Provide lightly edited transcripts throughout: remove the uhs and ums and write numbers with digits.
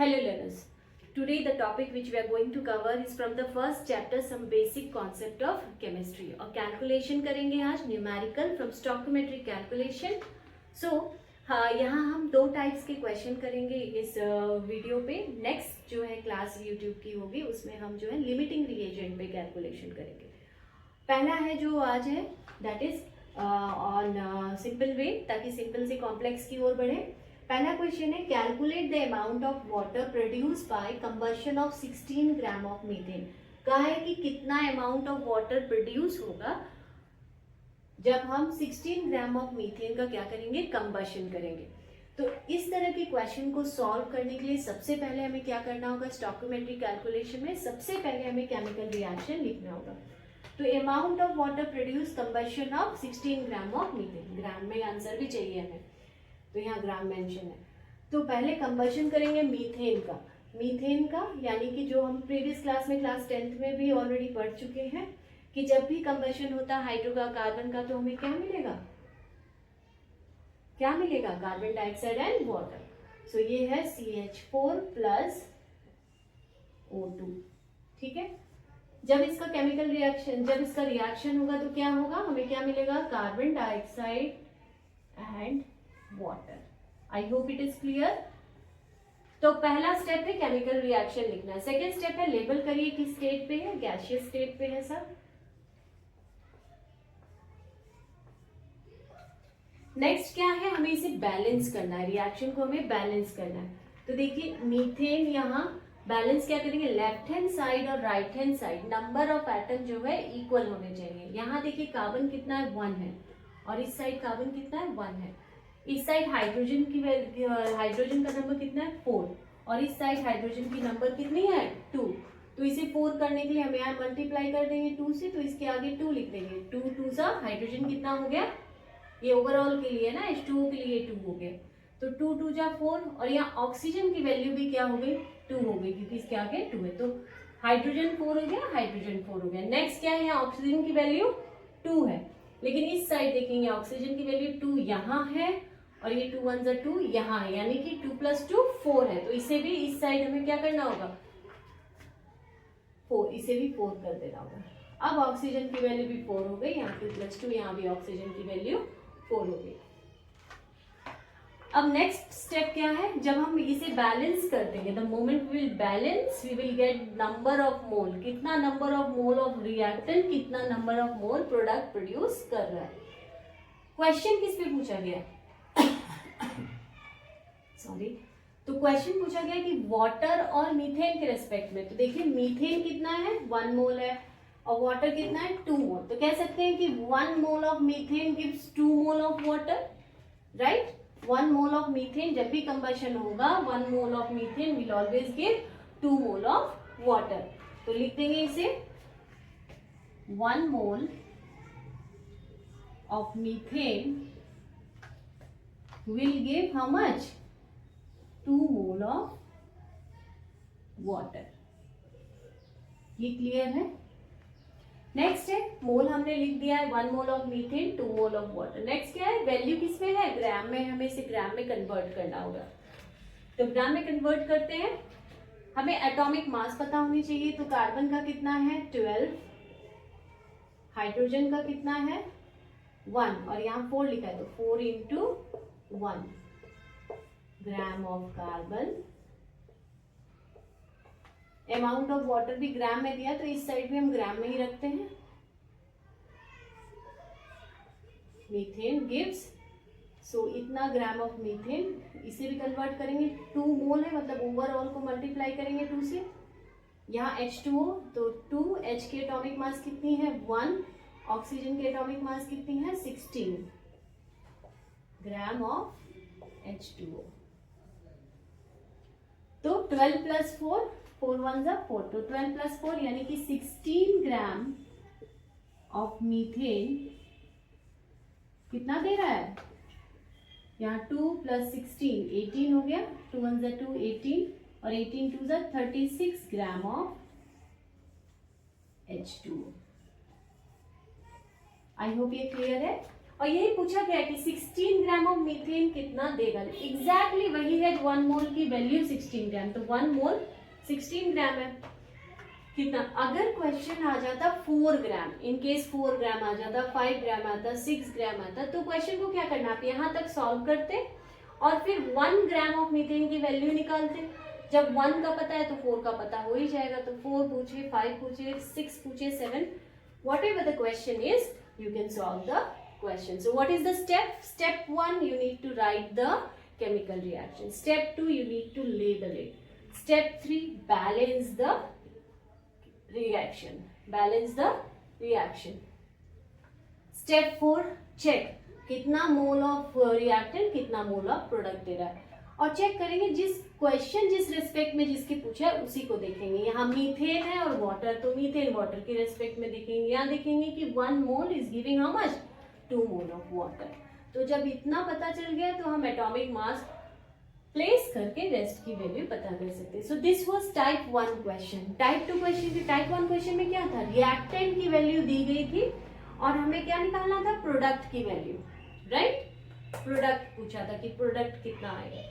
Hello learners. Today the topic which we are going to cover is from the first chapter some basic concept of chemistry और calculation करेंगे आज numerical from stoichiometric calculation. So हाँ यहाँ हम दो types के question करेंगे इस वीडियो पे. नेक्स्ट जो है क्लास यूट्यूब की होगी उसमें हम जो है लिमिटिंग रिएजेंट पे कैलकुलेशन करेंगे. पहला है जो आज है that is on simple way, ताकि सिंपल से कॉम्प्लेक्स की ओर बढ़े. पहला क्वेश्चन है calculate the amount of water produce by combustion of 16 gram of methane. कहा है कि कितना अमाउंट ऑफ वाटर प्रोड्यूस होगा जब हम 16 ग्राम ऑफ मीथेन का क्या करेंगे, कंबशन करेंगे. तो इस तरह के क्वेश्चन को सॉल्व करने के लिए सबसे पहले हमें क्या करना होगा, स्टोइकोमेट्रिक कैलकुलेशन में सबसे पहले हमें केमिकल रिएक्शन लिखना होगा. तो amount of water produce combustion of 16 gram of methane, gram में आंसर भी चाहिए हमें, तो यहाँ ग्राम मेंशन है. तो पहले कंबशन करेंगे मीथेन का यानी कि जो हम प्रीवियस क्लास में क्लास 10th में भी ऑलरेडी पढ़ चुके हैं कि जब भी कंबशन होता है हाइड्रो का कार्बन का तो हमें क्या मिलेगा, कार्बन डाइऑक्साइड एंड वाटर. सो ये है CH4 प्लस O2. ठीक है. जब इसका केमिकल रिएक्शन, जब इसका रिएक्शन होगा तो क्या होगा, हमें क्या मिलेगा, carbon dioxide and water. I hope it is clear. तो पहला स्टेप है केमिकल रिएक्शन लिखना. सेकेंड स्टेप है लेबल करिए किस स्टेट पे है, गैसियस स्टेट पे है सर. नेक्स्ट क्या है, हमें इसे बैलेंस करना है, रिएक्शन को हमें बैलेंस करना है. तो देखिए मीथेन यहाँ बैलेंस क्या करेंगे, लेफ्ट हैंड साइड और right hand side number of atom जो है इक्वल होने चाहिए. यहाँ देखिए कार्बन कितना है, 1 है, और इस साइड कार्बन कितना है, 1 है. इस साइड हाइड्रोजन का नंबर कितना है, 4, और इस साइड हाइड्रोजन की नंबर कितनी है, 2. तो इसे 4 करने के लिए हम यहाँ मल्टीप्लाई कर देंगे 2 से, तो इसके आगे 2 लिख देंगे. 2 2 सा हाइड्रोजन कितना हो गया, ये ओवरऑल के लिए ना, H2O के लिए 2 हो गया. तो 2 2 जा 4, और यहाँ ऑक्सीजन की वैल्यू भी क्या हो गई, 2 हो गई, क्योंकि इसके आगे 2 है. तो हाइड्रोजन 4 हो गया, हाइड्रोजन 4 हो गया. नेक्स्ट क्या है, यहाँ ऑक्सीजन की वैल्यू 2 है, लेकिन इस साइड देखेंगे ऑक्सीजन की वैल्यू 2 यहाँ है, और ये 2 1 जा 2 यहाँ है, यानी कि 2 + 2 4 है. तो इसे भी इस साइड हमें क्या करना होगा, 4, इसे भी 4 कर देना होगा. अब ऑक्सीजन की वैल्यू भी 4 हो गई, यहाँ 2 + 2, यहाँ भी ऑक्सीजन की वैल्यू 4 हो गई. अब नेक्स्ट स्टेप क्या है, जब हम इसे बैलेंस कर देंगे, the moment we will balance we will get number of mole. कितना number of mole of reactant, कितना number of mole product produce कर रहा है. क्वेश्चन किस पे पूछा गया सॉरी. तो क्वेश्चन पूछा गया कि वाटर और मीथेन के रेस्पेक्ट में. तो देखिए मीथेन कितना है, 1 मोल है, और वाटर कितना है, 2 मोल. तो कह सकते हैं कि 1 मोल of methane gives 2 mole of water, right. 1 mole of methane, जब भी कंबशन होगा 1 मोल of methane will always give 2 mole of water. तो लिख देंगे इसे 1 मोल of methane will give how much, 2 mole of water. ये क्लियर है. नेक्स्ट है मोल हमने लिख दिया है, 1 मोल of methane 2 mole of water. Next क्या है, वैल्यू किस में है, ग्राम में. हमें इसे ग्राम में कन्वर्ट करना होगा. तो ग्राम में कन्वर्ट करते हैं. हमें एटॉमिक मास पता होनी चाहिए. तो कार्बन का कितना है, 12, हाइड्रोजन का कितना है, 1, और यहाँ 4 लिखा है, तो 4 into 1 gram of carbon. Amount of water भी ग्राम में दिया, तो इस साइड भी हम ग्राम में ही रखते हैं. मीथेन गिव्स, सो इतना ग्राम ऑफ मीथेन. इसे भी कन्वर्ट करेंगे, 2 मोल है, मतलब ओवरऑल को मल्टीप्लाई करेंगे 2 से. यहाँ H2O, तो 2, H की एटॉमिक मास कितनी है, 1, ऑक्सीजन की एटॉमिक मास कितनी है, 16 ग्राम ऑफ H2O. तो 12 + 4, 4 1 जा 4, तो 12 + 4 यानी कि 16 ग्राम ऑफ मीथेन कितना दे रहा है, यहाँ 2 + 16 18 हो गया, 2 1 जा 2 18, और 18 2 जा 36 gram of H2O. I hope ये क्लियर है. और यही पूछा गया कि 16 ग्राम ऑफ मीथेन कितना देगा। एग्जैक्टली वही है, 1 मोल की वैल्यू 16 ग्राम, तो 1 मोल 16 ग्राम है। कितना, अगर क्वेश्चन आ जाता 4 ग्राम, इन केस 4 ग्राम आ जाता, 5 ग्राम आता, 6 ग्राम आता, तो क्वेश्चन को क्या करना, आप यहाँ तक सॉल्व करते और फिर 1 ग्राम ऑफ मीथेन की वैल्यू निकालते। जब 1 का पता है तो 4 का पता हो ही जाएगा, तो 4 पूछे, 5 पूछे, 6 पूछे, 7, whatever the question is, you can solve the question. So what is the step? Step 1, you need to write the chemical reaction. Step 2, you need to label it. Step 3, balance the reaction. Balance the reaction. Step 4, check कितना मोल of reactant, कितना mole of product दे रहा है, और check करेंगे जिस question जिस respect में जिसके पूछा है उसी को देखेंगे। यहाँ मीथेन है और वाटर, तो मीथेन वाटर के रिस्पेक्ट में देखेंगे। यहाँ देखेंगे कि 1 mole is giving how much, 2 mole of water. तो जब इतना पता चल गया तो हम एटॉमिक मास प्लेस करके रेस्ट की वैल्यू पता कर सकते हैं। So this was type 1 question. Type 2 question की, टाइप 1 क्वेश्चन में क्या था, रिएक्टेंट की वैल्यू दी गई थी और हमें क्या निकालना था, प्रोडक्ट की वैल्यू, राइट। प्रोडक्ट पूछा था कि प्रोडक्ट कितना आएगा।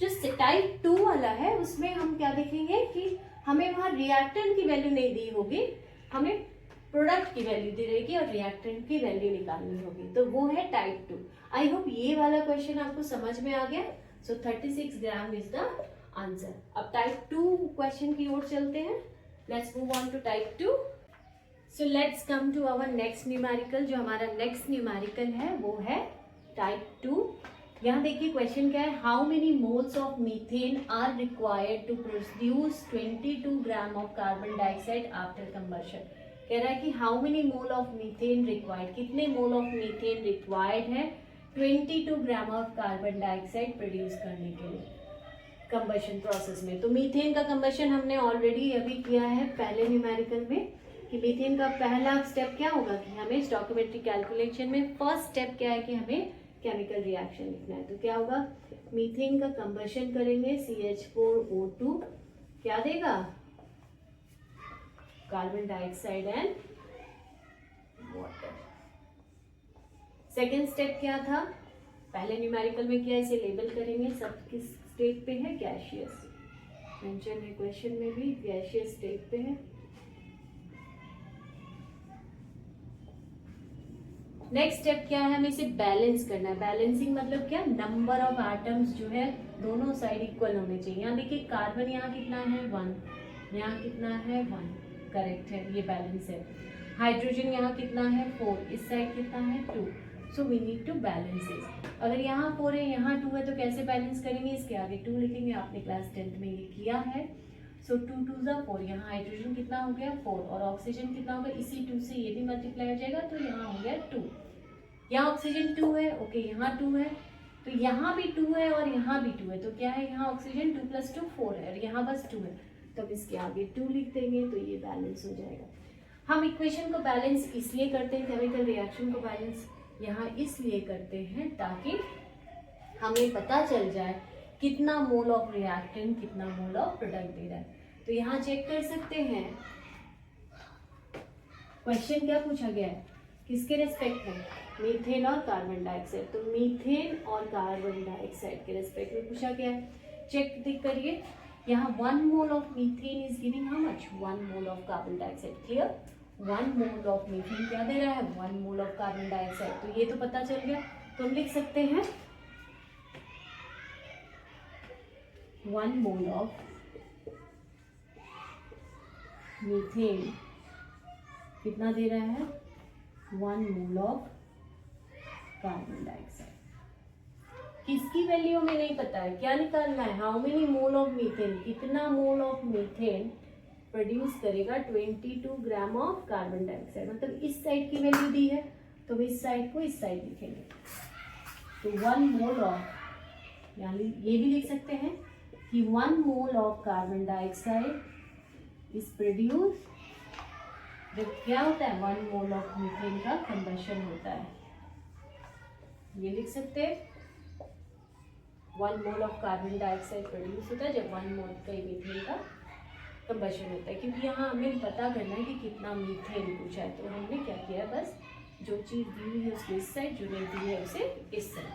जो टाइप 2 वाला है उसमें हम क्या देखेंगे कि हमें वहां रिएक्टेंट की वैल्यू नहीं दी होगी, हमें प्रोडक्ट की वैल्यू दी रहेगी और रिएक्टेंट की वैल्यू निकालनी होगी, तो वो है टाइप 2। आई होप ये वाला क्वेश्चन आपको समझ में आ गया। So 36 gram is the answer. अब टाइप 2 क्वेश्चन की ओर चलते हैं। Let's move on to type 2। So let's come to our next numerical. जो हमारा नेक्स्ट न्यूमेरिकल है वो है टाइप 2। यहाँ देखिए क्वेश्चन क्या है, how many moles of methane are required to produce 22 gram of carbon dioxide after combustion. कह रहा है कि how many mole of methane required, कितने मोल ऑफ मीथेन रिक्वायर्ड है 22 gram of carbon dioxide produce करने के लिए कंबशन प्रोसेस में। तो मीथेन का कंबशन हमने ऑलरेडी अभी किया है पहले न्यूमेरिकल में कि मीथेन का पहला स्टेप क्या होगा कि हमें स्टोइकोमेट्रिक कैलकुलेशन में फर्स्ट स्टेप क्या है कि हमें केमिकल रिएक्शन लिखना है। तो क्या होगा, मीथेन का कंबशन करेंगे, CH4O2 क्या देगा, carbon dioxide and water. Second step क्या था, पहले न्यूमेरिकल में किया, इसे लेबल करेंगे, सब किस स्टेट पे है, गैसियस, मेंशन है क्वेश्चन में भी, गैसियस स्टेट पे है। नेक्स्ट स्टेप क्या है, हमें इसे बैलेंस करना है। बैलेंसिंग मतलब क्या, नंबर ऑफ एटम्स जो है दोनों साइड इक्वल होने चाहिए। यहाँ देखिए कार्बन यहाँ कितना है 1, यहाँ कितना है 1, करेक्ट है, ये बैलेंस है। हाइड्रोजन यहाँ कितना है 4, इस साइड कितना है 2, so we need to balance this. अगर यहाँ 4 है यहाँ 2 है तो कैसे बैलेंस करेंगे, इसके आगे 2 लिखेंगे, आपने क्लास 10th में ये किया है। सो 2 2 ज़ा 4, यहाँ हाइड्रोजन कितना हो गया 4 और ऑक्सीजन कितना होगा, इसी 2 से ये भी मल्टीप्लाई हो जाएगा, तो यहाँ हो गया 2। यहाँ ऑक्सीजन 2 है, ओके, यहाँ 2 है, तो यहाँ भी 2 है और यहाँ भी 2 है, तो क्या है, यहाँ ऑक्सीजन 2 + 2 4 है और यहाँ बस 2 है, तो अब इसके आगे 2 लिख देंगे तो ये बैलेंस हो जाएगा। हम इक्वेशन को बैलेंस इसलिए करते हैं, केमिकल रिएक्शन को बैलेंस यहाँ इसलिए करते हैं ताकि हमें पता चल जाए कितना मोल ऑफ रिएक्टेंट कितना मोल ऑफ प्रोडक्ट दे रहा है। तो यहाँ चेक कर सकते हैं क्वेश्चन क्या पूछा गया है, किसके रेस्पेक्ट में, मीथेन और कार्बन डाइऑक्साइड। तो मीथेन और कार्बन डाइऑक्साइड के रेस्पेक्ट में पूछा गया है। चेक देख करिए, यहाँ 1 मोल of methane is giving how much, 1 mole of carbon dioxide. Clear, 1 mole of methane क्या दे रहा है, 1 मोल ऑफ कार्बन डाइऑक्साइड। तो ये तो पता चल गया, तो हम लिख सकते हैं 1 मोल ऑफ मीथेन कितना दे रहा है, 1 मोल ऑफ कार्बन डाइऑक्साइड। किसकी वैल्यू हमें नहीं पता है, क्या निकालना है, how many mole of methane, कितना मोल ऑफ मीथेन प्रोड्यूस करेगा 22 ग्राम ऑफ कार्बन डाइऑक्साइड। मतलब इस साइड की वैल्यू दी है तो हम इस साइड को इस साइड लिखेंगे, तो 1 मोल ऑफ, यानी ये भी लिख सकते हैं कि 1 mole of carbon dioxide is produce, जब क्या होता है 1 मोल ऑफ मीथेन का कंबशन होता है, ये लिख सकते हैं 1 mole of carbon dioxide produce होता है जब 1 मोल का मीथेन का कंबशन होता है। क्योंकि यहाँ हमें पता करना है कि कितना मीथेन पूछा है, तो हमने क्या किया, बस जो चीज दी हुई है उसको इस साइड, जो नहीं दी है उसे इस side.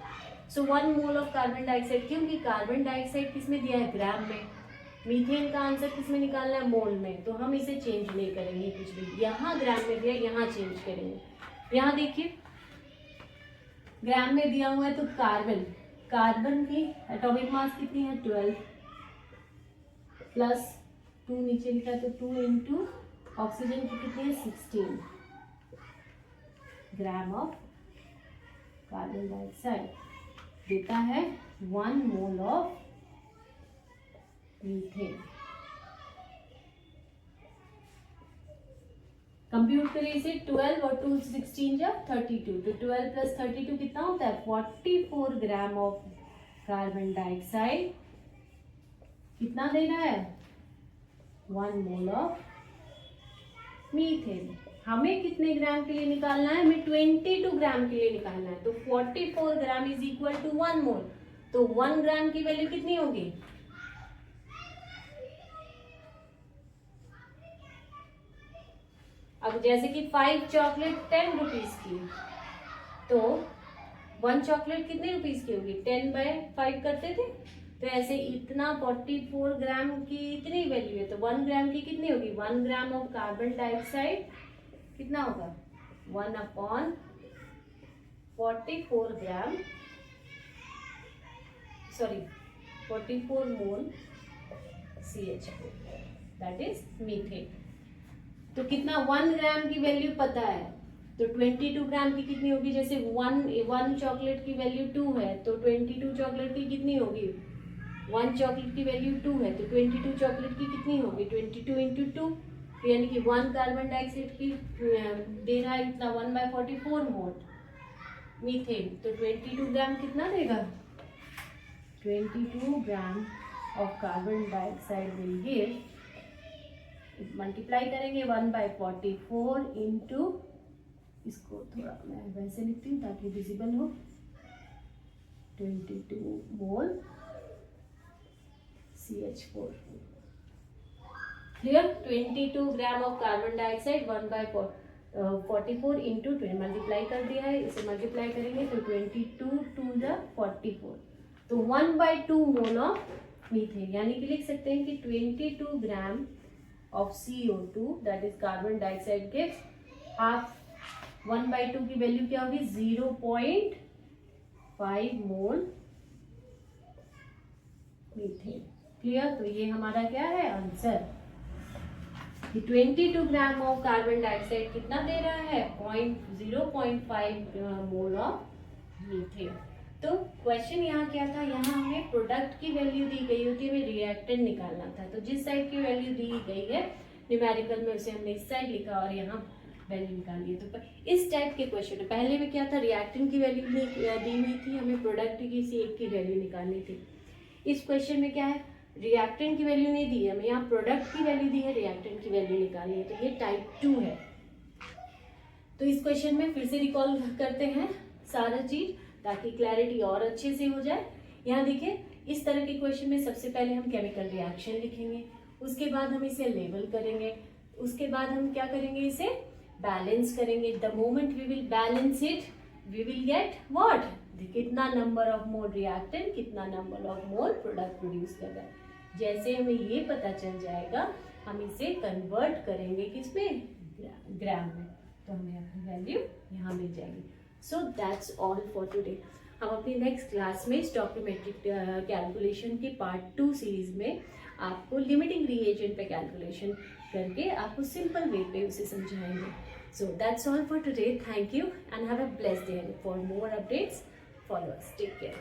So 1 mole of carbon dioxide, क्योंकि कार्बन डाइऑक्साइड किस में दिया है, ग्राम में। मीथेन का आंसर किस में निकालना है, मोल में। तो हम इसे चेंज नहीं करेंगे कुछ भी, यहाँ ग्राम में दिया, यहाँ चेंज करेंगे। यहाँ देखिए ग्राम में दिया हुआ है, तो कार्बन की एटॉमिक मास कितनी है 12 प्लस 2 नीचे लिखा है, तो 2 इंटू ऑक्सीजन की कितनी है 16 ग्राम ऑफ कार्बन डाइऑक्साइड देता है 1 मोल ऑफ मीथेन। कंप्यूट करिए इसे, 12 और 2 16 जा 32, तो 12 प्लस 32 कितना होता है 44 ग्राम ऑफ कार्बन डाइऑक्साइड कितना दे रहा है 1 मोल ऑफ मीथेन। हमें कितने ग्राम के लिए निकालना है, हमें 22 ग्राम के लिए निकालना है। तो 44 ग्राम इज इक्वल टू 1 मोल, तो 1 ग्राम की वैल्यू कितनी होगी, अब जैसे कि 5 चॉकलेट 10 रुपीज की, तो 1 चॉकलेट कितने रुपीज की होगी, 10/5 करते थे। तो ऐसे इतना 44 ग्राम की इतनी वैल्यू है, तो 1 ग्राम की कितनी होगी, 1 ग्राम ऑफ कार्बन डाइऑक्साइड कितना होगा 1/44 gram, sorry 44 mole CH4, that is methane. तो कितना 1 ग्राम की वैल्यू पता है, तो 22 ग्राम की कितनी होगी, जैसे 1 चॉकलेट की वैल्यू 2 है, तो 22 चॉकलेट की कितनी होगी, 1 चॉकलेट की वैल्यू 2 है, तो 22 चॉकलेट की कितनी होगी 22 इंटू 2, यानी कि 1 कार्बन डाइऑक्साइड की दे रहा है इतना 1/44 मोल मीथेन, तो 22 ग्राम कितना देगा, 22 gram of carbon dioxide will give, multiply करेंगे 1/44 इंटू, इसको थोड़ा मैं वैसे लिखती हूँ ताकि विजिबल हो, 22 मोल CH4। Clear, 22 gram of carbon dioxide 1/44 into 20 multiply कर दिया है, इसे मल्टीप्लाई करेंगे तो 22 2 जा 44, तो 1/2 मोल ऑफ मीथेन, यानी कि लिख सकते हैं कि 22 ग्राम of CO2 that is carbon dioxide gives half 1/2 की वैल्यू क्या होगी 0.5 मोल मीथेन। क्लियर, तो ये हमारा क्या है आंसर, कि 22 ग्राम ऑफ कार्बन डाइऑक्साइड कितना दे रहा है 0.5 मोल ऑफ मीथेन। तो क्वेश्चन यहाँ क्या था, यहाँ हमें प्रोडक्ट की वैल्यू दी गई होती है, हमें रिएक्टेंट निकालना था, तो जिस साइड की वैल्यू दी गई है न्यूमेरिकल में उसे हमने इस साइड लिखा और यहाँ वैल्यू निकाली है। तो इस टाइप के क्वेश्चन में पहले में क्या था, रिएक्टेंट की वैल्यू दी हुई थी, हमें प्रोडक्ट की किसी एक की वैल्यू निकालनी थी। इस क्वेश्चन में क्या है, रिएक्टेंट की वैल्यू नहीं दी है हमें, यहाँ प्रोडक्ट की वैल्यू दी है, रिएक्टेंट की वैल्यू निकालनी है, तो ये टाइप 2 है। तो इस क्वेश्चन में फिर से रिकॉल करते हैं सारा चीज ताकि क्लैरिटी और अच्छे से हो जाए। यहाँ देखिए इस तरह के क्वेश्चन में सबसे पहले हम केमिकल रिएक्शन लिखेंगे, उसके बाद हम इसे लेबल करेंगे, उसके बाद हम क्या करेंगे, इसे बैलेंस करेंगे। The moment we will balance it we will get what, कितना नंबर ऑफ मोल रिएक्टेंट, कितना number of mole product produce कर रहा है। जैसे हमें ये पता चल जाएगा हम इसे कन्वर्ट करेंगे किसमें, ग्राम में, तो हमें अपनी वैल्यू यहाँ मिल जाएगी। So that's all for today. हम अपनी नेक्स्ट क्लास में स्टोइकियोमेट्रिक कैलकुलेशन की पार्ट 2 सीरीज में आपको लिमिटिंग रिएजेंट पे कैलकुलेशन करके आपको सिंपल वे पे उसे समझाएंगे। So that's all for today, thank you and have a blessed day. For more updates follow us, take care।